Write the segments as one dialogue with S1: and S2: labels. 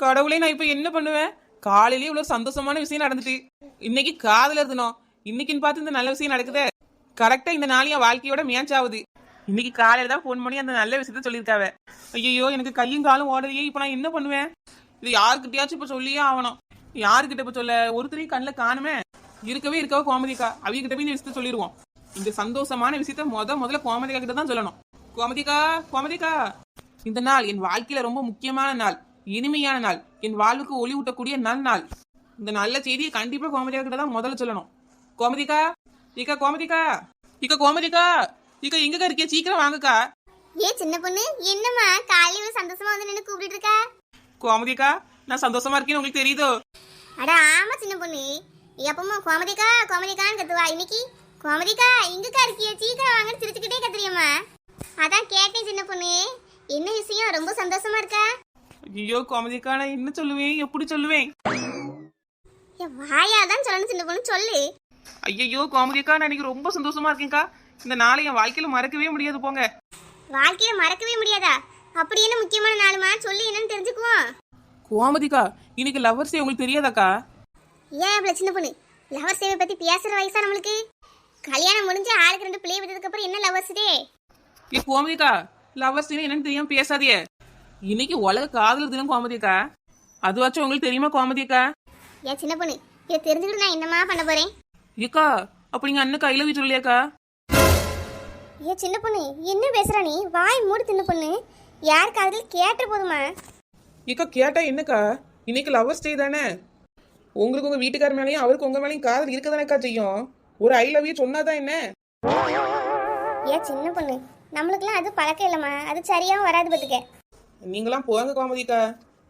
S1: கடவுளே, நான் இப்ப என்ன பண்ணுவேன்? காலையிலேயே இவ்வளவு சந்தோஷமான விஷயம் நடந்துட்டு இன்னைக்கு காதல இருந்தோம். இன்னைக்குன்னு பார்த்து இந்த நல்ல விஷயம் நடக்குதே. கரெக்டா இந்த நாள் என் வாழ்க்கையோட மேட்ச் ஆகுது. இன்னைக்கு காலையில தான் போன் பண்ணி அந்த நல்ல விஷயத்த சொல்லியிருக்காவ. ஐயோ, எனக்கு கையும் காலும் ஓடலையே. இப்ப நான் என்ன பண்ணுவேன்? இது யாருக்கிட்டயாச்சும் இப்ப சொல்லியே ஆகணும். யாருக்கிட்ட இப்ப சொல்ல? ஒருத்தரையும் கண்ணில் காணுமே. இருக்கவே கோமதிக்கா. அவங்க போய் இந்த விஷயத்த சொல்லிடுவோம். இந்த சந்தோஷமான விஷயத்த முதல்ல கோமதிக்கா கிட்ட தான் சொல்லணும். கோமதிக்கா, இந்த நாள் என் வாழ்க்கையில ரொம்ப முக்கியமான நாள், இனிமையான நாள், என் வாழ்வுக்கு ஒளி ஊட்டக்கூடிய நாள். இந்த நல்ல செய்தியை கண்டிப்பா கோமதிக்கா கிட்ட தான் முதல்ல சொல்லணும். கோமதிக்கா, கோமதிக்கா, எங்கக்கா இருக்கிய? சீக்கிரம் வாங்கக்கா.
S2: சின்ன பொண்ணு, என்னம்மா காலையில சந்தோஷமா வந்து நின்னு கூப்பிட்டு இருக்கா?
S1: கோமதிக்கா, நான் சந்தோஷமா இருக்கேன்னு உங்களுக்கு தெரியுதோ?
S2: அட ஆமா சின்ன பொண்ணு, எப்பமா கோமதிக்கான்னு கத்துவா. இன்னைக்கு கோமதிக்கா எங்கக்கா இருக்கிய? சீக்கிரம் வாங்கன்னு சிரிச்சுக்கிட்டே கத்துறியம்மா. அதான் கேட்டேன் சின்ன பொண்ணு, என்ன விஷயம்? ரொம்ப சந்தோஷமா இருக்கா?
S1: ஐயோ கோமதிக்கா, நான் என்ன சொல்லுவேன்? எப்படி சொல்லுவேன்?
S2: வாயாதான் சொல்லணும் சின்ன பொண்ணு, சொல்லு.
S1: ஐயோ கோமதிக்கா, நான் இன்னைக்கு ரொம்ப சந்தோஷமா இருக்கேன்க்கா. இந்த நாளை என் வாழ்க்கையில மறக்கவே முடியாது. போங்க.
S2: வாழ்க்கையில மறக்கவே முடியாதா? அப்படி என்ன முக்கியமான நாளுமா? சொல்லி என்னன்னு தெரிஞ்சுக்குவோம்.
S1: கோமதிக்கா, இன்னைக்கு லவர்ஸ் டே உங்களுக்கு தெரியாதாக்கா?
S2: ஏன் இவ்வளவு சின்ன பொண்ணு? லவர்ஸ் டே பத்தி பேசுற வயசா நம்மளுக்கு? கல்யாணம் முடிஞ்சு ஆளுக்கு 2 பிள்ளை விட்டதுக்கு அப்புறம் என்ன லவர்ஸ் டே?
S1: கோமதிக்கா, லவர்ஸ் டே என்னன்னு தெரியாம பேசாதே. இன்னைக்கு உலக காதலர் தினம் கோமதிக்கா. அதுவாச்சும் உங்களுக்கு தெரியுமா கோமதிக்கா?
S2: ஏன் சின்ன பொண்ணு, இதை தெரிஞ்சுக்கிட்டு நான் என்னமா பண்ண போறேன்?
S1: ஏக்கா, அப்ப நீங்க அண்ணன் கையில வீட்டு இல்லையாக்கா?
S2: ஏன் சின்ன பொண்ணு, என்ன பேசுற நீ? வாய் மூடு சின்ன பொண்ணு. யார் காதல் கேட்ட போதுமா?
S1: ஏக்கா, கேட்டா என்னக்கா? இன்னைக்கு லவர்ஸ் டே தானே. உங்களுக்கு உங்க வீட்டுக்கார மேலேயும் அவருக்கு உங்க மேலேயும் காதல் இருக்கதானேக்கா செய்யும். ஒரு ஐ லவ் யூ சொன்னாதான் என்ன?
S2: ஏன் சின்ன பொண்ணு, நம்மளுக்குலாம் அது பழக்கம் இல்லம்மா. அது சரியாவும் வராது பத்துக்க.
S1: நீங்களாம் போங்க கோமதிக்கா.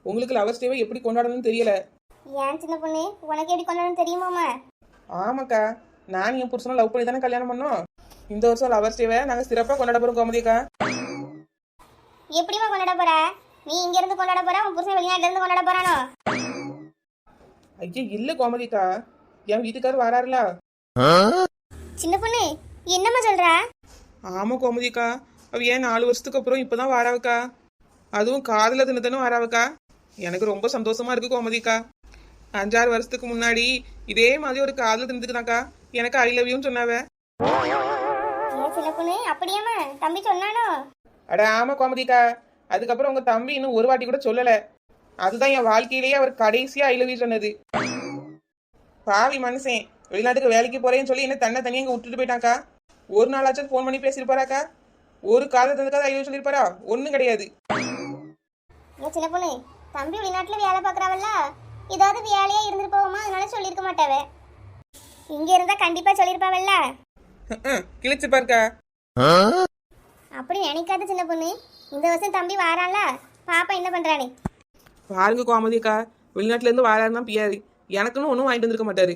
S1: உங்களுக்கு லவர்ஸ் டேவை எப்படி கொண்டாடணும்னு தெரியல.
S2: ஏன் சின்ன பொண்ணு, உனக்கு எப்படி கொண்டாடணும் தெரியுமாமா?
S1: ஆமாக்கா, நான் என் புருஷனை லவ் பண்ணி தானே கல்யாணம் பண்ணோம். இந்த வருஷம் லவர்ஸ் டேவை நாங்க சிறப்பா கொண்டாட போறோம் கோமதிக்கா.
S2: எப்படிமா கொண்டாட போற? நீ இங்க இருந்து கொண்டாட போற, உன் புருஷன் வெளிநாட்டுல இருந்து கொண்டாட போறானோ?
S1: ஐயா இல்ல கோமதிக்கா, என் வீட்டுக்காரர் வராருல.
S2: சின்ன பொண்ணு, என்னம்மா சொல்ற?
S1: ஆமா கோமதிக்கா, அவ ஏன் 4 வருஷத்துக்கு அப்புறம் இப்பதான் வாராவுக்கா. அதுவும் காதல தினத்தனும் வாராவுக்கா. எனக்கு ரொம்ப சந்தோஷமா இருக்கு கோமதிக்கா. 5-6 வருஷத்துக்கு முன்னாடி இதே மாதிரி ஒரு காதல் தினத்துக்கு தான்க்கா எனக்கு ஐ லவ் யூன்னு சொன்னாவ.
S2: ஏன் சின்ன பொண்ணு, அப்படியாமா தம்பி சொன்னானோ?
S1: அட ஆமா கோமதிக்கா, அதுக்கப்புறம் உங்க தம்பி இன்னும் ஒரு வாட்டி கூட சொல்லல. அதுதான் என் வாழ்க்கையிலேயே அவர் கடைசியா ஐ லவ் யூ சொன்னது. பாவி மனுஷன், வெளிநாட்டுக்கு வேலைக்கு போறேன்னு சொல்லி என்ன தனியா இங்க விட்டுட்டு போயிட்டாக்கா. ஒரு நாளாச்சும் போன் பண்ணி பேசிருப்பாராக்கா? ஒரு காதல் தந்துக்காக ஐ லவ் யூ சொல்லிருப்பாரா? ஒண்ணும் கிடையாது.
S2: ஏன் சின்ன பொண்ணு, தம்பி வெளிநாட்டுல வேலை பாக்குறாவல்ல, ஏதாவது வேலையா இருந்துட்டு போவோமா, அதனால சொல்லிருக்க மாட்டாவ. இங்க இருந்தா கண்டிப்பா சொல்லிருப்பாவல்ல.
S1: கிழிச்சு பாருக்கா.
S2: அப்படி நினைக்காத சின்ன பொண்ணு. இந்த வருஷம் தம்பி வாரான்ல, பாப்பா என்ன பண்றானே
S1: பாருங்க கோமதிக்கா, வெளிநாட்டுல இருந்து வாராருன்னா பியாரு எனக்குன்னு ஒன்றும் வாங்கிட்டு வந்திருக்க மாட்டாரு.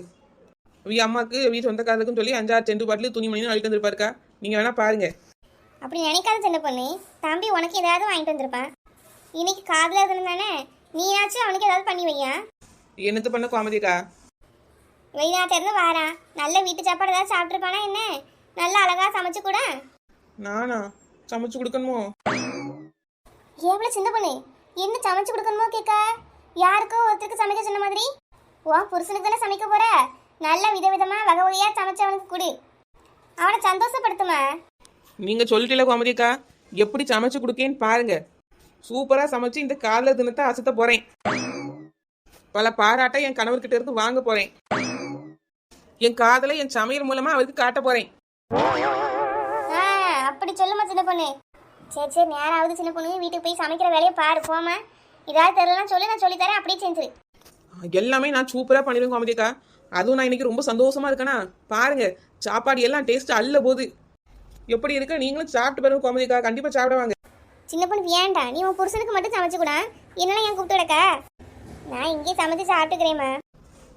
S1: அம்மாக்கு வீட்டு சொந்தக்காரருக்குன்னு சொல்லி 5-6 செண்டு பாட்டில் துணிமணின்னு வாங்கிட்டு வந்திருப்பாருக்கா. நீங்க வேணா பாருங்க.
S2: அப்படி நினைக்காத சின்ன பொண்ணு, தம்பி உனக்கு ஏதாவது வாங்கிட்டு வந்திருப்பான். இன்னைக்கு காதலர் தினம் தானே, நீயாச்சும் அவனுக்கு ஏதாவது பண்ணி வையா.
S1: என்னத்து பண்ண கோமதிக்கா?
S2: வெளிநாட்டுல இருந்து வாரான், நல்ல வீட்டு சாப்பாடு ஏதாவது சாப்பிட்டுருப்பானா என்ன? நல்லா அழகா சமைச்சு கூட.
S1: நானா சமைச்சு கொடுக்கணுமோ?
S2: எவ்வளவு சின்ன பொண்ணு, என்ன சமைச்சு கொடுக்கணுமோ கேட்க? யாருக்கோ ஒருத்தருக்கு சமைக்க சொன்ன மாதிரி. உன் புருஷனுக்கு தானே சமைக்க போற, நல்ல விதவிதமா வகை வகையா சமைச்சு அவனுக்கு கொடு. அவனை சந்தோஷப்படுத்துமா.
S1: நீங்க சொல்லிட்டீல கோமதிக்கா, எப்படி சமைச்சு கொடுக்கேன்னு பாருங்க. சூப்பரா சமைச்சு இந்த காதலர் தினத்தை அசத்த போறேன். பல பாராட்ட என் கணவர்கிட்ட இருந்து வாங்க போறேன். என் காதலை என் சமையல் மூலமா அவருக்கு காட்ட போறேன்.
S2: அப்படி சொல்லுமா சின்ன பொண்ணு. சரி சரி, நேரம் ஆகுது சின்ன பொண்ணு, வீட்டுக்கு போய் சமைக்கிற வேலையை பாரு போமா. ஏதாவது தெரியலன்னா சொல்லி, நான் சொல்லித்தரேன், அப்படியே செஞ்சிரு.
S1: எல்லாமே நான் சூப்பரா பண்ணிடுவேன் கோமதிக்கா. அதுவும் நான் இன்னைக்கு ரொம்ப சந்தோஷமா இருக்கேனா பாருங்க. சாப்பாடு எல்லாம் டேஸ்ட் அல்ல போது. எப்படி இருக்க நீங்களும் சாப்பிட்டு பாருங்க கோமதிக்கா. கண்டிப்பா சாப்பிடுவாங்க.
S2: சின்ன பொண்ணு வேண்டாம், நீ உன் புருஷனுக்கு மட்டும் சமைச்சு கூட. என்னெல்லாம் என் கூப்பிட்டு கிடக்க? நான் இங்கே சமைச்சு சாப்பிட்டுக்கிறேம்மா.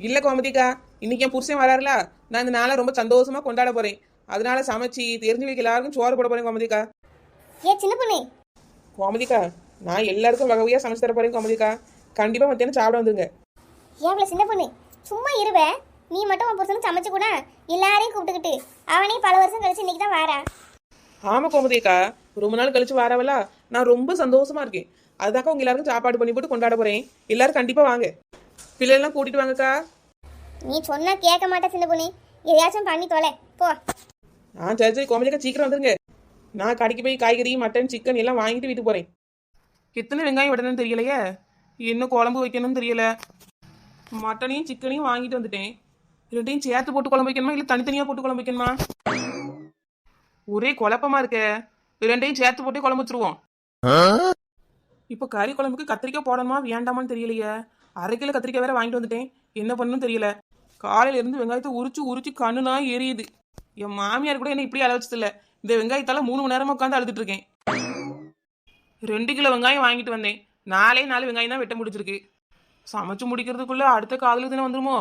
S1: இல்ல கோமதிக்கா, இன்னைக்கு என் புருஷன் வராருல, நான் இந்த நாளை ரொம்ப சந்தோஷமா கொண்டாட போறேன். அதனால சமைச்சு தெரிஞ்சு வைக்க எல்லாருக்கும் சோறு போட போறேன் கோமதிக்கா.
S2: ஏன் சின்ன பொண்ணு?
S1: கோமதிக்கா, நான் எல்லாருக்கும் வகை வகையா சமைச்சு தர போறேன் கோமதிக்கா. கண்டிப்பா மத்தியானம் சாப்பிட வந்துருங்க.
S2: ஏன் சின்ன பொண்ணு சும்மா இருவே, நீ மட்டும் உன் புருஷனுக்கு சமைச்சு கூட. எல்லாரையும் கூப்பிட்டுக்கிட்டு அவனே பல வருஷம் கழிச்சு இன்னைக்கு தான் வாரா.
S1: ஆமா கோமதிக்கா, ரொம்ப நாள் கழிச்சு வாராவல, நான் ரொம்ப சந்தோஷமா இருக்கேன். அதுதாக்கா உங்க எல்லாருக்கும் சாப்பாடு பண்ணி போட்டு கொண்டாட போறேன். எல்லாரும் கண்டிப்பா வாங்க. பிள்ளைலாம் கூட்டிட்டு வாங்கக்கா.
S2: நீ சொன்னா கேட்க மாட்டே சின்ன பொண்ணு, எதையாச்சும் பண்ணி தொலை போ.
S1: சரி சரி கோமலிக்கா சீக்கிரம் வந்துருங்க. நான் கடைக்கு போய் காய்கறி மட்டன் சிக்கன் எல்லாம் வாங்கிட்டு வீட்டுக்கு போறேன். எத்தனை வெங்காயம் விடணும்னு தெரியலையே, என்ன குழம்பு வைக்கணும்னு தெரியல. மட்டனையும் சிக்கனையும் வாங்கிட்டு வந்துட்டேன். ரெண்டையும் சேர்த்து போட்டு குழம்பு வைக்கணுமா இல்லை தனித்தனியாக போட்டு குழம்பு வைக்கணுமா? ஒரே குழப்பமா இருக்க. ரெண்டையும் சேர்த்து போட்டு குழம்பு வச்சிருவோம். இப்போ கறி குழம்புக்கு கத்திரிக்காய் போடணுமா வேண்டாமான்னு தெரியலையே. 1/2 கிலோ கத்திரிக்காய் வேற வாங்கிட்டு வந்துட்டேன். என்ன பண்ணணும்னு தெரியல. காலையில இருந்து வெங்காயத்தை உரிச்சு உரிச்சு கண்ணுனா எரியுது. என் மாமியார் கூட என்ன இப்படி அளவச்சது இல்லை. இந்த வெங்காயத்தால 3 மணி நேரமா உட்காந்து அழுதுட்டு இருக்கேன். 2 கிலோ வெங்காயம் வாங்கிட்டு வந்தேன். 4 வெங்காயம் தான் வெட்ட முடிச்சிருக்கு. சமைச்சு முடிக்கிறதுக்குள்ள அடுத்த காதல தினம் வந்துருமோ?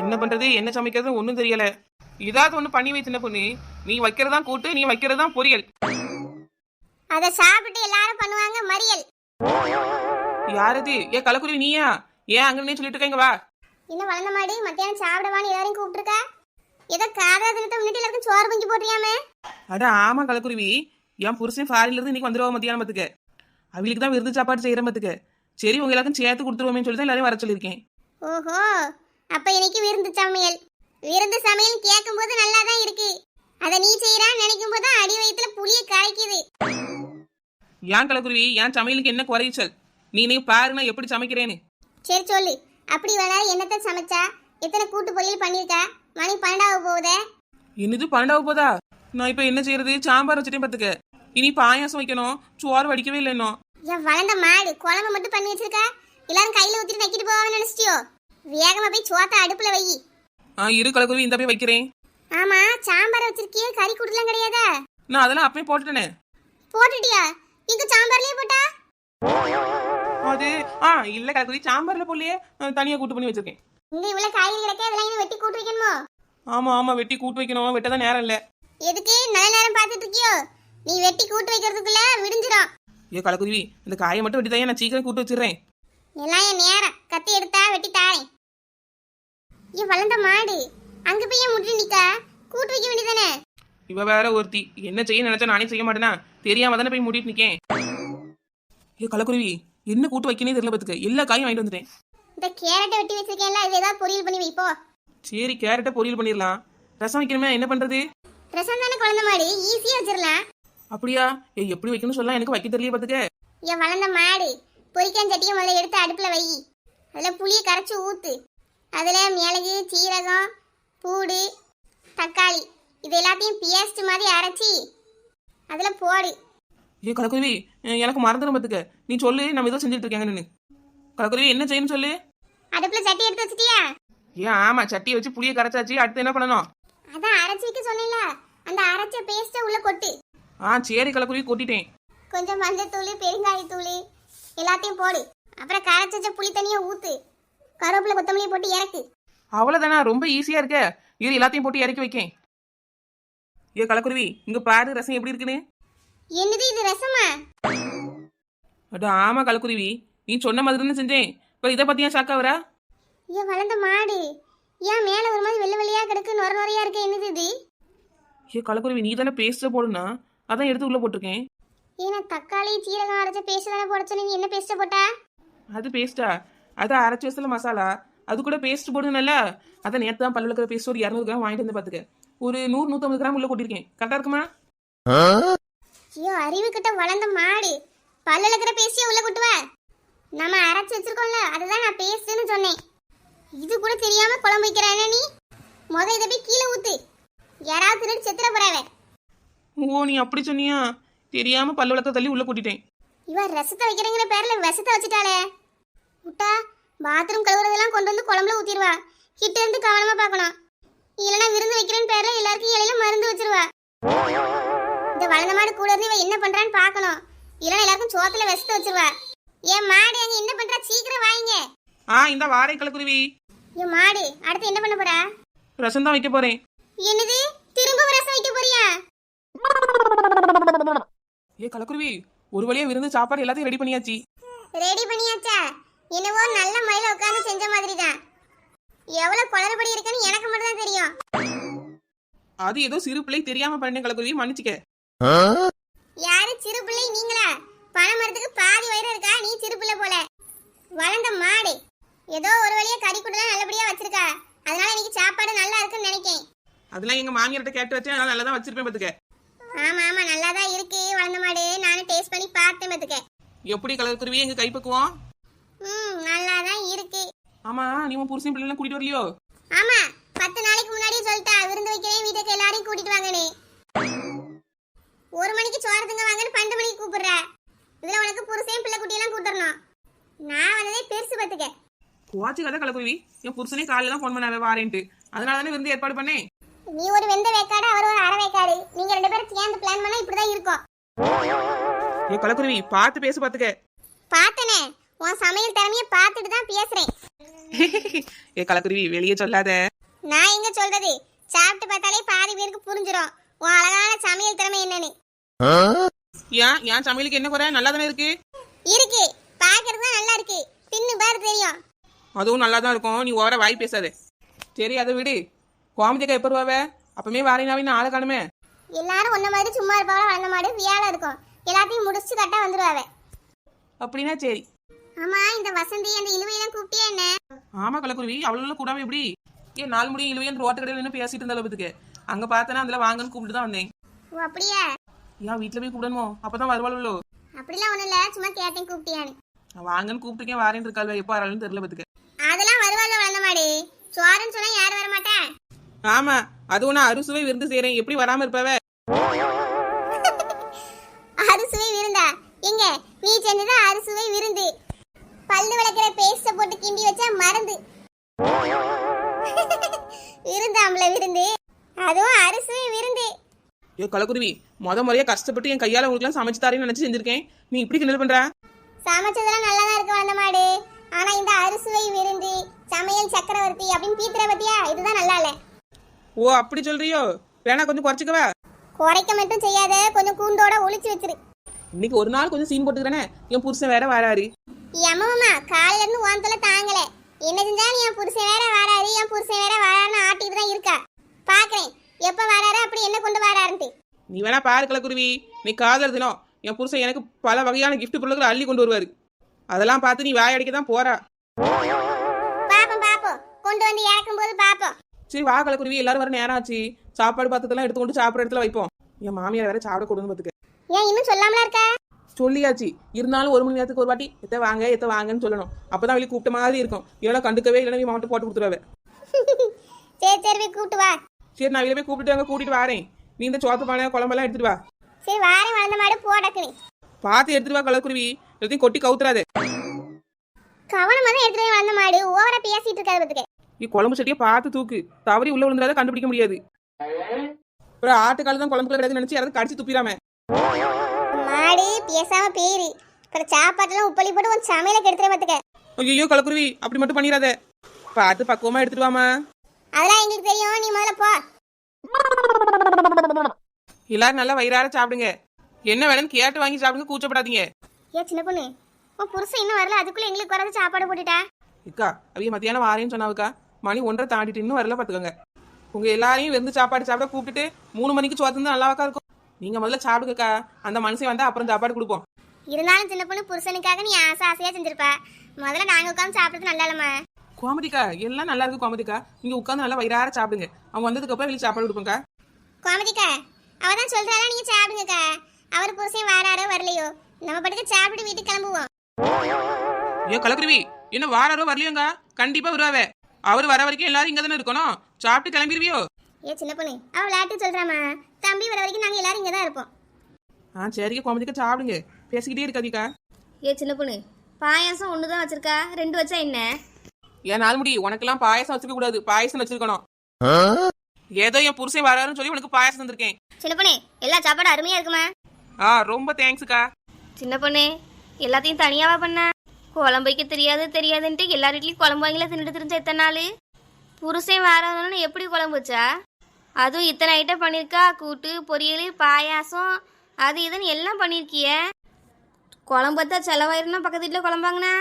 S1: என்ன பண்றது என்ன சமைக்கிறது ஒன்றும் தெரியல. ஏதாவது ஒண்ணு பண்ணி வை சின்ன பொண்ணு. நீ வைக்கிறதா கூட்டு, நீ வைக்கிறதா பொரியல்.
S2: அதை சாப்பிட்டு எல்லாரும் பண்ணுவாங்க மறியல்.
S1: யாரது? ஏன் கலக்குருவி நீயா? ஏன் அங்கன்னே சொல்லிட்டு இருக்க, இங்க வா.
S2: இன்னும் வளர்ந்த மாடி மத்தியானம் சாப்பிடவான்னு எல்லாரையும் கூப்பிட்டுருக்கா. ஏதோ காதா தினத்தை முன்னிட்டு எல்லாருக்கும் சோறு பொங்கி போட்டியாமே.
S1: அட ஆமா கலக்குருவி, என் புருஷன் ஃபாரின்ல இருந்து இன்னைக்கு வந்துருவா மத்தியானம் பத்துக்க. அவளுக்கு தான் விருது சாப்பாடு செய்யற பத்துக்க. சரி உங்க எல்லாருக்கும் சேர்த்து கொடுத்துருவோமே சொல்லி தான் எல்லாரையும் வர சொல்லியிருக்கேன்.
S2: ஓஹோ, அப்ப இன்னைக்கு விருந்து சமையல். விருந்து சமையல் கேட்கும் போது நல்லா தான் இருக்கு. அதை நீ செய்யறான்னு நினைக்கும் போது அடி வயிற்றுல புளிய கரைக்குது.
S1: ஏன் கலக்குருவி, என் சமையலுக்கு என்ன குறைச்சல்? நீ பாருன்னா எப்படி சமைக்கிறேன்னு.
S2: சரி சொல்லு, அப்படி வேணா என்னத்தை சமைச்சா? எத்தனை கூட்டு பொரியல் பண்ணிருக்கா? மணி 12 போகுதே.
S1: என்னது 12 போதா? நான் இப்ப என்ன செய்யறது? சாம்பார் வச்சுட்டேன் பத்துக்க. இனி பாயாசம் வைக்கணும். சோறு வடிக்கவே இல்லை இன்னும்.
S2: என் வளர்ந்த மாடு குழம்பு மட்டும் பண்ணி வச்சிருக்கா. எல்லாரும் கையில ஊத்திட்டு நக்கிட்டு போவான்னு நினைச்சிட்டியோ? வேகமா போய் சோத்த அடுப்புல வை.
S1: இரு கலக்குருவி, இந்த போய் வைக்கிறேன்.
S2: ஆமா, சாம்பார் வச்சிருக்கியே, கறி கூட்டுலாம் கிடையாதா?
S1: நான் அதெல்லாம் அப்பவே போட்டுட்டேனே.
S2: போட்டுட்டியா? இங்க சாம்பார்லயே போட்டா?
S1: அது இல்ல கலக்குருவி, சாம்பார்ல போலயே தனியா கூட்டு பண்ணி வச்சிருக்கேன்.
S2: இங்க இவ்வளவு காய்கறி கிடக்க, அதெல்லாம் இன்னும் வெட்டி கூட்டு வைக்கணுமோ?
S1: ஆமா வெட்டி கூட்டு வைக்கணும். வெட்டதான் நேரம் இல்ல.
S2: எதுக்கு நல்ல நேரம் பார்த்துட்டு இருக்கியோ? நீ வெட்டி கூட்டு வைக்கிறதுக்குள்ள விடிஞ்சிடும்.
S1: ஏ கலக்குருவி, இந்த காயை மட்டும் வெட்டி தான் நான் சீக்கிரம் கூட்டு வச்சிடுறேன்.
S2: எல்லாம் என் நேரம். கத்தி எடுத்தா வெட்டி தாரேன். ஏன் வளர்ந்த மாடு, அங்க போய் ஏன் முட்டி நிக்கா? கூட்டு வைக்க வேண்டியதானே?
S1: இவ வேற ஒருத்தி. என்ன செய்ய நினைச்சா நானே செய்ய மாட்டேனா? தெரியாம தானே போய் மூடிட்டு நிக்கேன். ஏ கலக்குருவி, என்ன கூட்டு வைக்கனே தெரியல பத்துக்க. எல்லா காயும் வாங்கிட்டு வந்துட்டேன்.
S2: இந்த கேரட்டை வெட்டி வச்சிருக்கேன்ல, இது ஏதாவது பொரியல் பண்ணி வைப்போ.
S1: சரி கேரட்டை பொரியல் பண்ணிடலாம். ரசம் வைக்கணுமே, என்ன பண்றது?
S2: ரசம் தானே குழந்தை மாடு, ஈஸியா வச்சிடலாம்.
S1: அப்படியா? எப்படி வைக்கணும்னு சொல்லலாம், எனக்கு வைக்க தெரியல பத்துக்க.
S2: என் வளர்ந்த மாடு, பொரிக்கான் சட்டியை முதல்ல எடுத்து அடுப்புல வை. அதுல புளியை கரைச்சி ஊத்து. அதுல மிளகு, சீரகம், பூடு, தக்காளி இது எல்லாத்தையும் பேஸ்ட் மாதிரி அரைச்சி அதுல போடு.
S1: ஏ கலக்குருவி, எனக்கு மறந்துடும் பத்துக்க. நீ சொல்லு, நம்ம ஏதோ செஞ்சுட்டு இருக்கேங்கன்னு. கலக்குருவி என்ன செய்யணும் சொல்லு.
S2: அடுப்புல சட்டி எடுத்து வச்சிட்டியா?
S1: ஆமா, சட்டியை வச்சு புளியை கரைச்சாச்சு. அடுத்து என்ன பண்ணணும்?
S2: அதான் அரைச்சி வைக்க சொன்னேன்ல, அந்த அரைச்ச பேஸ்ட்டை உள்ள கொட்டு.
S1: சரி கலக்குருவி, கொட்டிட்டேன்.
S2: கொஞ்சம் மஞ்சத்தூள், பெருங்காயத்தூள் எல்லாத்தையும் போடு. அப்புறம் கரைச்சி வச்ச புளி தண்ணியை ஊத்து. கருவேப்பிலை கொத்தமல்லியை போட்டு இறக்கு.
S1: அவ்வளவுதானா? ரொம்ப ஈஸியா இருக்க. இது எல்லாத்தையும் போட்டு இறக்கி வைக்கேன். ஏ கலக்குருவி, இங்க பாரு ரசம் எப்படி இருக்குன்னு.
S2: என்னது இது, ரசமா?
S1: அட ஆமா கலக்குருவி, நீ சொன்ன மாதிரி தானே செஞ்சேன். இப்ப இதை பத்தியா ஷாக்கா வரா?
S2: ஏன் வளர்ந்த மாடு, ஏன் மேல ஒரு மாதிரி வெள்ளை வெள்ளையா கிடக்கு, நொர நொறையா இருக்கு, என்னது இது?
S1: ஏ கலக்குருவி, நீ தானே பேஸ்ட் போடுனா, அதான் எடுத்து உள்ள போட்டிருக்கேன்.
S2: ஏன்னா தக்காளி சீரகம் அரைச்ச பேஸ்ட் தானே போட சொன்னீங்க, என்ன பேஸ்ட்டை போட்டா?
S1: அது பேஸ்டா? அது அரைச்சி வசல மசாலா. அது கூட பேஸ்ட் போடுனல. அதை நேற்று தான் பல்ல இருக்கிற பேஸ்ட் ஒரு 200 கிராம் வாங்கிட்டு வந்து பாத்துக்க. ஒரு 100-150 கிராம் உள்ள கொட்டிருக்கேன். கரெக்டா இருக்குமா?
S2: ஐயோ அறிவு கிட்ட வளர்ந்த மாடு, பல்லுல இருக்கிற பேஸ்டியை உள்ள கொட்டுவா? நம்ம அரைச்சி வச்சிருக்கோம்ல, அதுதான் நான் பேஸ்ட்னு சொன்னேன். இது கூட தெரியாம குழம்பு வைக்கிறானே நீ. இதை போய் கீழே ஊத்து. யாராவது திருடி செத்துற போறாவே.
S1: நீ அப்படி சொன்னியா? தெரியாம பல்ல வளர்த்த தள்ளி உள்ள கொட்டிட்டேன்.
S2: இவ ரசத்தை வைக்கிறங்கிற பேர்ல விஷத்தை வச்சுட்டாளே. விட்டா பாத்ரூம் கழுவுறதெல்லாம் கொண்டு வந்து குழம்புல ஊத்திடுவா. கிட்ட இருந்து கவனமா பார்க்கணும். இல்லைன்னா விருந்து வைக்கிறேன்னு பேர்ல எல்லாருக்கும் இலையில மருந்து வச்சிருவா. இந்த வளர்ந்த மாடு கூட இருந்து இவ என்ன பண்றான்னு பார்க்கணும். இல்லைன்னா எல்லாருக்கும் சோத்துல விஷத்தை வச்சிருவா. ஏன் மாடு அங்க என்ன பண்றா? சீக்கிரம் வாங்க.
S1: இந்த வாரை கலக்குருவி.
S2: ஏன் மாடு அடுத்து என்ன பண்ண போறா?
S1: ரசம் தான் வைக்க போறேன்.
S2: என்னது, திரும்ப ரசம் வைக்க போறியா?
S1: ஏ கலக்குருவி, ஒரு வழியா விருந்து சாப்பாடு எல்லாத்தையும் ரெடி பண்ணியாச்சு.
S2: ரெடி பண்ணியாச்சா? என்னவோ நல்ல மழையில உட்கார்ந்து செஞ்ச மாதிரி தான். எவ்வளவு குளறுபடி இருக்குன்னு எனக்கு மட்டும் தான் தெரியும்.
S1: அது ஏதோ சிறு பிள்ளை தெரியாம பண்ண கலக்குருவி, மன்னிச்சுக்க.
S2: யாரு சிறு பிள்ளை? நீங்களா? பனைமரத்துக்கு பாதி வயிறு இருக்கா, நீ சிறுப்புல போல வளர்ந்த மாடு. ஏதோ ஒரு வழியா கறி கூட்டலாம் நல்லபடியா வச்சிருக்கா, அதனால இன்னைக்கு சாப்பாடு நல்லா இருக்குன்னு நினைக்கேன்.
S1: அதெல்லாம் எங்க மாமியார்ட்ட கேட்டு வச்சேன், அதனால நல்லா தான் வச்சிருப்பேன் பாத்துக்க.
S2: ஆமா ஆமா நல்லா தான் இருக்கு வளர்ந்த மாடு, நானும் டேஸ்ட் பண்ணி பார்த்தேன் பாத்துக்க.
S1: எப்படி கலக்குருவி எங்க கைப்பக்குவோம்?
S2: நல்லா தான் இருக்கு.
S1: ஆமா, நீ உன் புருஷன் பிள்ளைலாம் கூட்டிட்டு வரலையோ?
S2: ஆமா 10 நாளைக்கு முன்னாடியே சொல்லிட்டா விருந்து வைக்கிறேன், வீட்டுக்கு எல்லாரையும் கூட்டிட்டு வாங்கன்னு. 1 மணிக்கு சோறு திங்க வாங்கன்னு 12 மணிக்கு கூப்பிடுற. இதுல உனக்கு புருஷன் பிள்ளை குட்டியெல்லாம் கூப்பிடணும். நான் வந்ததே பெருசு பாத்துக்க.
S1: போச்சு கதை கலக்குருவி, என் புருஷனே காலையில தான் போன் பண்ணாவே வாரேன்ட்டு, அதனால தானே விருந்து ஏற்பாடு பண்ணேன்.
S2: நீ ஒரு வெந்த வேக்காடு, அவர் ஒரு அரை வேக்காடு, நீங்க 2 பேரும் சேர்ந்து பிளான் பண்ணா இப்படிதான் இருக்கும்.
S1: ஏ கலக்குருவி பார்த்து பேசு பாத்துக்க.
S2: பார்த்தனே, உன் சமையல் திறமைய பார்த்துட்டு தான் பேசுறேன்.
S1: ஏ கலக்குருவி வெளியே சொல்லாத.
S2: நான் எங்க சொல்றது, சாப்பிட்டு பார்த்தாலே பாதி பேருக்கு புரிஞ்சிடும் உன் அழகான சமையல் திறமை என்னன்னு.
S1: ஏன் சமையலுக்கு என்ன குறை? நல்லா தானே இருக்கு.
S2: இருக்கு, பாக்குறது தான் நல்லா இருக்கு, தின்னு பாரு தெரியும்.
S1: அதுவும் நல்லா தான் இருக்கும், நீ ஓவரா வாய் பேசாத. சரி அதை விடு. கோமதிக்கா எப்போ வருவாவ? அப்பமே வாரினாவின்னு ஆளை காணுமே.
S2: எல்லாரும் ஒன்ன மாதிரி சும்மா இருப்பாவ, வளர்ந்த மாடு வியாழ இருக்கும், எல்லாத்தையும் முடிச்சு கட்டா வந்துருவாவ.
S1: அப்படின்னா சரி.
S2: ஆமா இந்த வசந்தி அந்த இழுவையெல்லாம் கூப்பிட்டியா என்ன?
S1: ஆமா கலக்குருவி, அவ்வளோ கூடாம எப்படி? ஏன் 4 முடியும் இழுவையும் அந்த ரோட்டு கடையில் நின்று பேசிட்டு இருந்தாலும் பத்துக்கு அங்க பார்த்தனா அதுல வாங்கன்னு கூப்பிட்டு தான் வந்தேன்.
S2: ஓ அப்படியா?
S1: ஏன் வீட்டுல போய் கூப்பிடணுமோ? அப்பதான் வருவாளோ?
S2: அப்படிலாம் ஒண்ணும் இல்ல, சும்மா கேட்டேன் கூப்பிட்டியான்னு.
S1: வாங்கன்னு கூப்பிட்டுக்கேன், வாரேன் இருக்காள், எப்போ வராளுன்னு தெரியல பத்துக்கு.
S2: அதெல்லாம் வருவாளோ வளர்ந்த மாடு, சோறுன்னு சொன்னா யாரும் வர மாட்டேன்.
S1: ஆமா, அதுவும் நான் அறுசுவை விருந்து செய்யறேன், எப்படி வராம இருப்பவ?
S2: அறுசுவை விருந்தா? எங்க நீ செஞ்சதான் அறுசுவை விருந்து. பல்லு விளக்குற பேஸ்ட போட்டு கிண்டி வச்சா மறந்து விருந்தாம்ல விருந்து, அதுவும் அறுசுவை விருந்து.
S1: ஏ கலக்குருவி, முறையா கஷ்டப்பட்டு என் கையால உங்களுக்கு சமைச்சு தாரேன்னு நினைச்சு செஞ்சிருக்கேன், நீ இப்படி கிண்டல் பண்ற?
S2: சமைச்சதெல்லாம் நல்லா தான் இருக்கு வந்த மாடு, ஆனா இந்த அறுசுவை விருந்து சமையல் சக்கரவர்த்தி அப்படின்னு பீத்திர பத்தியா, இதுதான் நல்லா இல்ல.
S1: ஓ அப்படி சொல்றியோ? வேணா கொஞ்சம் குறைச்சிக்கவா?
S2: குறைக்க மட்டும் செய்யாத, கொஞ்சம் கூண்டோட ஒளிச்சு வச்சிரு.
S1: இன்னைக்கு ஒரு நாள் கொஞ்சம் சீன் போட்டுக்கிறேனே, என் புருஷன் வேற வராரு.
S2: எம்மம்மா காலையில இருந்து வாந்தல தாங்கல, என்ன செஞ்சா நீ என் புருஷன் வேற வராரு என் புருஷன் வேற வராருன்னு ஆட்டிட்டு தான் இருக்கா. பாக்குறேன் எப்ப வராரு, அப்படி என்ன கொண்டு வராருன்ட்டு.
S1: நீ வேணா பாரு கலக்குருவி, நீ காதல் தினம் என் புருஷன் எனக்கு பல வகையான கிஃப்ட் பொருட்களை அள்ளி கொண்டு வருவாரு, அதெல்லாம் பார்த்து நீ வாயடிக்க தான் போறா.
S2: பாப்போம் பாப்போம், கொண்டு வந்து இறக்கும் போது பாப்போம்.
S1: சரி வா கலக்குருவி, எல்லாரும் வர நேரம் ஆச்சு, சாப்பாடு பாத்திரத்தெல்லாம் எடுத்துக்கொண்டு சாப்பிட்ற இடத்துல வைப்போம். என் மாமியார் வேற சாப்பிட கொடுன்னு பாத்துக்க.
S2: ஏன் இன்னும் சொல்லாமலா இருக்கா?
S1: சொல்லியாச்சு, இருந்தாலும் 1 மணி நேரத்துக்கு ஒரு வாட்டி எத்த வாங்கன்னு சொல்லணும், அப்பதான் வெளியே கூப்பிட்ட மாதிரி இருக்கும். இல்லைன்னா கண்டுக்கவே இல்லைன்னா நீ மாட்டு போட்டு கொடுத்துருவே.
S2: சரி சரி போய் கூப்பிட்டு வா.
S1: சரி நான் வெளியே போய் கூட்டிட்டு வரேன், நீ இந்த சோத்து பானை குழம்பெல்லாம் எடுத்துட்டு வா.
S2: சரி வாரேன் வளர்ந்த மாடு போடக்குனி.
S1: பார்த்து எடுத்துட்டு வா கலக்குருவி, எல்லாத்தையும் கொட்டி கவுத்துறாதே.
S2: கவனமா தான் எடுத்துட்டு வளர்ந்த மாடு, ஓவரா பேசிட்டு இருக்காது பத்துக்க.
S1: நீ குழம்பு சட்டியை பார்த்து தூக்கு, தவறி உள்ள விழுந்தாலும் கண்டுபிடிக்க முடியாது. அப்புறம் ஆட்டுக்கால தான் குழம்புக்குள்ள கிடையாது நினைச்சு யாராவது கடிச்சு துப்பிடாம.
S2: மாடு பேசாம பேரு, அப்புறம் சாப்பாட்டுலாம் உப்பளி போட்டு உன் சமையல கெடுத்துற பத்துக்க.
S1: ஐயோ கலக்குருவி, அப்படி மட்டும் பண்ணிடாத, பார்த்து பக்குவமா எடுத்துட்டு வாமா.
S2: அதெல்லாம் எங்களுக்கு தெரியும், நீ முதல்ல போ.
S1: எல்லாரும் நல்லா வயிறார சாப்பிடுங்க, என்ன வேணும்னு கேட்டு வாங்கி சாப்பிடுங்க, கூச்சப்படாதீங்க.
S2: ஏ சின்ன பொண்ணு, உன் புருஷன் இன்னும் வரல, அதுக்குள்ள எங்களுக்கு வரது சாப்பாடு போட்டுட்டா.
S1: இக்கா அவைய மத்தியானம் வாரேன்னு சொன்னாவுக்கா, மணி 1:30 தாண்டிட்டு இன்னும் வரல பாத்துக்கோங்க. உங்க எல்லாரையும் வெந்து சாப்பாடு சாப்பிட கூப்பிட்டுட்டு 3 மணிக்கு சோத்து நல்லாவாக்கா இருக்கும். நீங்க முதல்ல சாப்பிடுக்கா, அந்த மனுஷன் வந்தா அப்புறம் சாப்பாடு கொடுப்போம்.
S2: இருந்தாலும் சின்ன பொண்ணு புருஷனுக்காக நீ ஆசையா செஞ்சிருப்பா, முதல்ல நாங்க உட்காந்து சாப்பிடுறது நல்லா இல்லம்மா.
S1: கோமதிக்கா எல்லாம் நல்லா இருக்கு கோமதிக்கா, நீங்க உட்காந்து நல்லா வயிறார சாப்பிடுங்க, அவங்க வந்ததுக்கு அப்புறம் வெளியே சாப்பாடு கொடுப்போம்க்கா.
S2: கோமதிக்கா அவதான் சொல்றாளா, நீங்க சாப்பிடுங்கக்கா. அவர் புருஷன் வாராரோ வரலையோ, நம்ம பட்டுக்கு சாப்பிட்டு வீட்டுக்கு கிளம்புவோம்.
S1: ஏன் கலக்குருவி, என்ன வாராரோ வரலையோங்க? கண்டிப்பா வருவாவே, அவர் வர வரைக்கும் எல்லாரும் இங்க தானே இருக்கணும், சாப்பிட்டு கிளம்பிடுவியோ?
S2: ஏ சின்ன பொண்ணு, அவ விளையாட்டு சொல்றாமா, தம்பி வர வரைக்கும் நாங்க எல்லாரும் இங்கதான் இருப்போம்.
S1: சரிக்கா கோமதிக்கா சாப்பிடுங்க, பேசிக்கிட்டே இருக்காதிக்கா.
S3: ஏ சின்ன பொண்ணு, பாயாசம் 1 தான் வச்சிருக்கா, 2 வச்சா என்ன?
S1: ஏன் 4 முடி, உனக்கெல்லாம் பாயசம் வச்சுக்க கூடாது, பாயசம் வச்சிருக்கணும். ஏதோ என் புருஷன் வராருன்னு சொல்லி உனக்கு பாயசம் தந்திருக்கேன்.
S2: சின்ன பொண்ணு எல்லா சாப்பாடும் அருமையா இருக்குமா?
S1: ரொம்ப தேங்க்ஸ்க்கா.
S3: சின்ன பொண்ணு எல்லாத்தையும் தனியாவா பண்ண? குழம்பு வைக்க தெரியாதுன்ட்டு எல்லார் வீட்லயும் குழம்பு வாங்கில தின்னுட்டு தெரிஞ்ச எத்தனை நாள்? புருஷன் வாராதவனு எப்படி குழம்பு வச்சா? அதுவும் இத்தனை ஐட்டம் பண்ணியிருக்கா, கூட்டு பொரியல் பாயாசம் அது இதுன்னு எல்லாம் பண்ணியிருக்கிய. குழம்பு பார்த்தா செலவாயிருன்னா பக்கத்து வீட்டில் குழம்பாங்கண்ணா.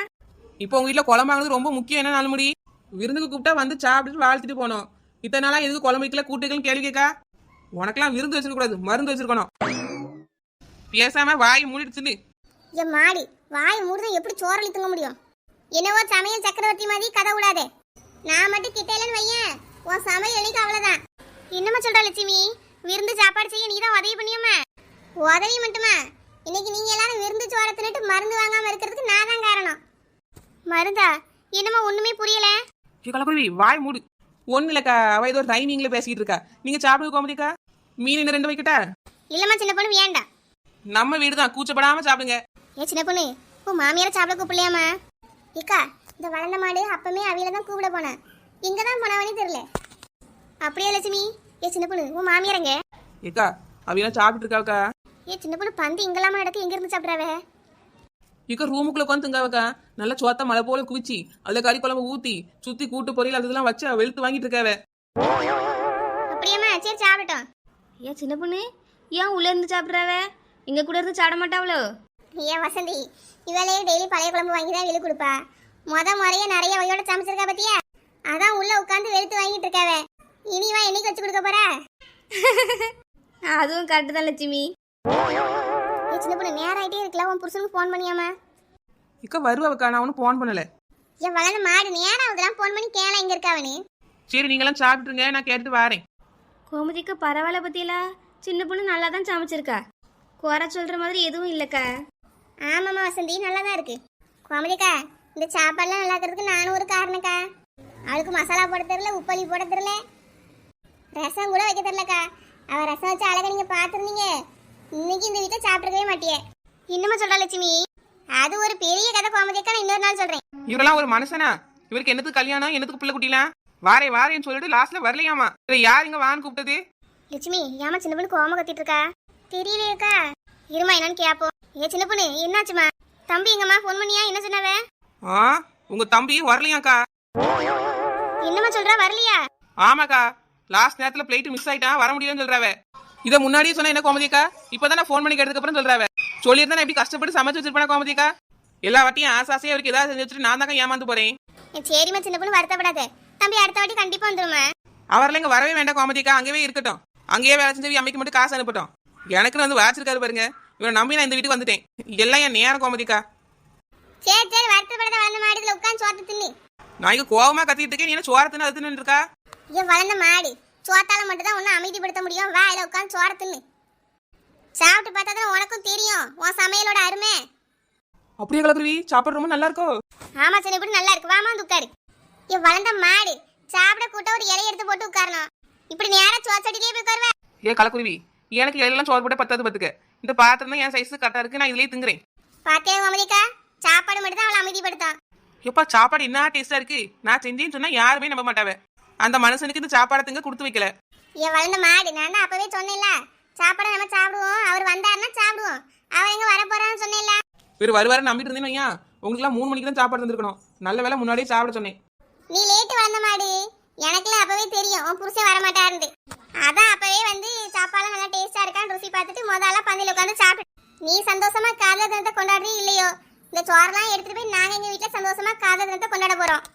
S1: இப்போ உங்க வீட்டுல குழம்பு வாங்குறது ரொம்ப முக்கியம். என்ன 4 முடி, விருந்துக்கு கூப்பிட்டா வந்து சாப்பிட்டுட்டு வாழ்த்துட்டு போனோம். இத்தனை நாளா எதுக்கு குழம்பு வைக்கல கூட்டுக்கன்னு கேள்வி கேட்கா? உனக்கெல்லாம் விருந்து வச்சிருக்க கூடாது, மருந்து வச்சிருக்கணும். பேசாம வாய் மூடிடுச்சுன்னு.
S2: என் மாடி வாய் மூடுதான் எப்படி சோறலி தூங்க முடியும்? என்னவோ சமையல் சக்கரவர்த்தி மாதிரி கதை விடாதே. நான் மட்டும் கிட்டேலன்னு வையேன், உன் சமையல் எனக்கு அவ்வளவுதான். என்னம்மா சொல்ற லட்சுமி? விருந்து சாப்பாடு செய்ய நீதான் உதவி பண்ணியம்மா. உதவி மட்டுமா? இன்னைக்கு நீங்க எல்லாரும் விருந்து சோற தின்னுட்டு மருந்து வாங்காம இருக்கிறதுக்கு நான் தான் காரணம். மருந்தா? என்னம்மா ஒண்ணுமே புரியல.
S1: கலக்குருவி வாய் மூடு. ஒண்ணு இல்லக்கா, அவ ஏதோ ஒரு டைமிங்ல பேசிட்டு இருக்கா. நீங்க சாப்பிடுங்க கோமதிக்கா. மீன் இன்னும் 2 வைக்கட்டா?
S2: இல்லம்மா சின்ன பொண்ணு வேண்டாம்.
S1: நம்ம வீடு தான், கூச்சப்படாம சாப்பிடுங்க.
S2: ஏ சின்ன பொண்ணு, உன் மாமியார சாப்பிட கூப்பிடலையாமா? இக்கா, இந்த வளர்ந்த மாடு அப்பமே அவியில தான் கூப்பிட போனேன். எங்க தான் போனவனே தெரியல. அப்படியே லட்சுமி. ஏ சின்ன பொண்ணு, உன் மாமியாரங்க?
S1: ஏக்கா அவையெல்லாம் சாப்பிட்டு இருக்காக்கா.
S2: ஏ சின்ன பொண்ணு, பந்து இங்கெல்லாம நடக்கு, எங்க இருந்து சாப்பிட்றாவே?
S1: இக்கா ரூமுக்குள்ள உட்காந்து திங்காவக்கா. நல்லா சோத்த மழை போல குவிச்சி அதுல கறி குழம்பு ஊத்தி சுத்தி கூட்டு பொரியல் அதெல்லாம் வச்சு வெளுத்து வாங்கிட்டு இருக்காவ.
S2: அப்படியாம்மா? சரி சாப்பிட்டோம்.
S3: ஏன் சின்ன பொண்ணு ஏன் உள்ள இருந்து சாப்பிட்றாவ? இங்க கூட இருந்து சாப்பிட மாட்டாவளோ?
S2: ஏன் வசந்தி, இவளே டெய்லி பழைய குழம்பு வாங்கி தான் வெளியே கொடுப்பா. முறைய நிறைய வகையோட சமைச்சிருக்கா பத்தியா? அதான் உள்ள உட்காந்து வெளுத்து வாங்கிட்டு இருக்காவ. இனிவா என்னைக்கு வச்சு கொடுக்க போற?
S3: அதுவும் கரெக்டு தான் லட்சுமி.
S2: ஏ சின்ன பொண்ணு, நேரம் ஆயிட்டே இருக்கல, உன் புருஷனுக்கு ஃபோன் பண்ணியாமா?
S1: இக்கா வருவாக்கா, நான் ஒன்னும் போன் பண்ணல.
S2: ஏன் வளர்ந்த மாடு நேரம் ஆகுதுலாம், ஃபோன் பண்ணி கேள எங்க இருக்காவனு.
S1: சரி நீங்களாம் சாப்பிட்டுருங்க, நான் கேட்டுட்டு வரேன்.
S3: கோமதிக்கு பரவாயில்ல பத்தியலா, சின்ன பொண்ணு நல்லா தான் சமைச்சிருக்கா. குறை சொல்ற மாதிரி எதுவும் இல்லக்கா.
S2: ஆமாம்மா வசந்தி, நல்லா தான் இருக்கு. கோமதிக்கா, இந்த சாப்பாடுலாம் நல்லா இருக்கிறதுக்கு நானும் ஒரு காரணக்கா. அவளுக்கு மசாலா போட தெரியல, உப்பளி போட தெரியல, ரசம் கூட வைக்க தெரியலக்கா. அவ ரசம் வச்சு அழகா நீங்க பாத்துருந்தீங்க. இன்னைக்கு இந்த வீட்டை சாப்பிடவே மாட்டியே. இன்னுமா சொல்ற லட்சுமி? அது ஒரு பெரிய கதை கோமதிக்கா, நான் இன்னொரு நாள் சொல்றேன்.
S1: இவரெல்லாம் ஒரு மனுஷனா? இவருக்கு என்னத்துக்கு கல்யாணம், என்னத்துக்கு பிள்ளை குட்டிலாம்? வாரேன்னு சொல்லிட்டு லாஸ்ட்ல வரலையாமா. யார் இங்க வான்னு கூப்பிட்டது?
S2: லட்சுமி, ஏமா சின்ன பொண்ணு கோம கத்திட்டு இருக்கா? தெரியலையேக்கா. இருமா என்னன்னு கேப்போம். ஏ சின்ன பொண்ணு, என்னாச்சுமா? தம்பி எங்கம்மா? ஃபோன் பண்ணியா? என்ன சொன்னவ?
S1: உங்க தம்பி வரலையாக்கா.
S2: என்னம்மா சொல்றா? வரலையா?
S1: ஆமாக்கா, லாஸ்ட் நேரத்துல பிளைட் மிஸ் ஆயிட்டா, வர முடியலன்னு சொல்றாவ. இதை முன்னாடியே சொன்ன என்ன கோமதிக்கா? இப்பதான் நான் ஃபோன் பண்ணி கேட்டதுக்கு அப்புறம் சொல்றாவ. சொல்லியிருந்தா நான் எப்படி கஷ்டப்பட்டு சமைச்சு வச்சிருப்பேனா கோமதிக்கா? எல்லா வாட்டியும் ஆசாசையா அவருக்கு ஏதாவது செஞ்சு வச்சுட்டு நான் தாங்க ஏமாந்து போறேன்.
S2: சரிம்மா சின்ன பொண்ணு, வருத்தப்படாத. தம்பி அடுத்த வாட்டி கண்டிப்பா வந்துருமா?
S1: அவர்ல இங்க வரவே வேண்டாம் கோமதிக்கா, அங்கேயே இருக்கட்டும். அங்கேயே வேலை செஞ்சு அம்மைக்கு மட்டும் காசு அனுப்பட்டும். எனக்கு வந்து வாச்சிருக்காரு பாருங்க, இவரை நம்பி நான் இந்த வீட்டுக்கு வந்துட்டேன். எல்லாம் என் நேரம் கோமதிக்கா.
S2: சரி வருத்தப்படாத. வளர்ந்த மாடுல உட்காந்து சோத்து தின்னு.
S1: நான் இங்க கோவமா கத்திட்டு இருக்கேன், நீ என்ன சோரத்துன்னு அது தின்னு இருக்கா?
S2: ஏன் வளர்ந்த மாடு சோத்தால மட்டும் தான் ஒன்னும் அமைதிப்படுத்த முடியும். வாயில உட்காந்து சோற தின்னு. சாப்பிட்டு பார்த்தா தான் உனக்கும் தெரியும் உன் சமையலோட அருமை.
S1: அப்படியே கலக்குருவி, சாப்பாடு ரொம்ப நல்லா இருக்கும்.
S2: ஆமா சின்ன இப்படி நல்லா இருக்கு. வாமா வந்து உட்காரு. ஏன் வளர்ந்த மாடு சாப்பிட கூட்ட ஒரு இலைய எடுத்து போட்டு உட்காரணும். இப்படி நேரம் சோச்சடிக்கே போய் உட்காருவேன்.
S1: ஏ கலக்குருவி, எனக்கு எல்லாம் சோறு போட்ட பத்தாது பத்துக்க. இந்த பாத்திரம் தான் என் சைஸ் கரெக்டா இருக்கு, நான் இதுலயே திங்குறேன்.
S2: பாத்தியா அமெரிக்கா, சாப்பாடு மட்டும் தான் அவளை அமைதிப்படுத்தான்.
S1: எப்பா சாப்பாடு என்ன டேஸ்டா இருக்கு, நான் செஞ்சேன்னு சொன்னா யாருமே நம்ப மாட்டாவ. அந்த மனுஷனுக்கு இந்த சாப்பாடு திங்க கொடுத்து வைக்கல.
S2: ஏன் வளர்ந்த மாடு, நான் தான் அப்பவே சொன்னேன்ல, சாப்பாடு நம்ம சாப்பிடுவோம், அவர் வந்தாருன்னா சாப்பிடுவோம். அவர் எங்க வர போறான்னு சொன்னேன்ல.
S1: வேறு வருவாரு நம்பிட்டு இருந்தேன். உங்களுக்கு எல்லாம் 3 மணிக்கு தான் சாப்பாடு தந்துருக்கணும். நல்ல வேலை முன்னாடியே சாப்பிட சொன்னேன்.
S2: நீ லேட்டு வளர்ந்த மாடு, எனக்குலாம் அப்பவே தெரியும் உன் புருஷன் வர மாட்டாருன்னு. அதான் அப்பவே வந்து சாப்பாடு நல்லா டேஸ்டா இருக்கான்னு ருசி பார்த்துட்டு முதல்ல பந்தியில் உட்காந்து சாப்பிட்டு நீ சந்தோஷமா காதல தினத்தை கொண்டாடுறீ இல்லையோ, இந்த சோறெல்லாம் எடுத்துட்டு போய் நாங்க எங்க வீட்டுல சந்தோஷமா காதல தினத்தை கொண்டாட போறோம்.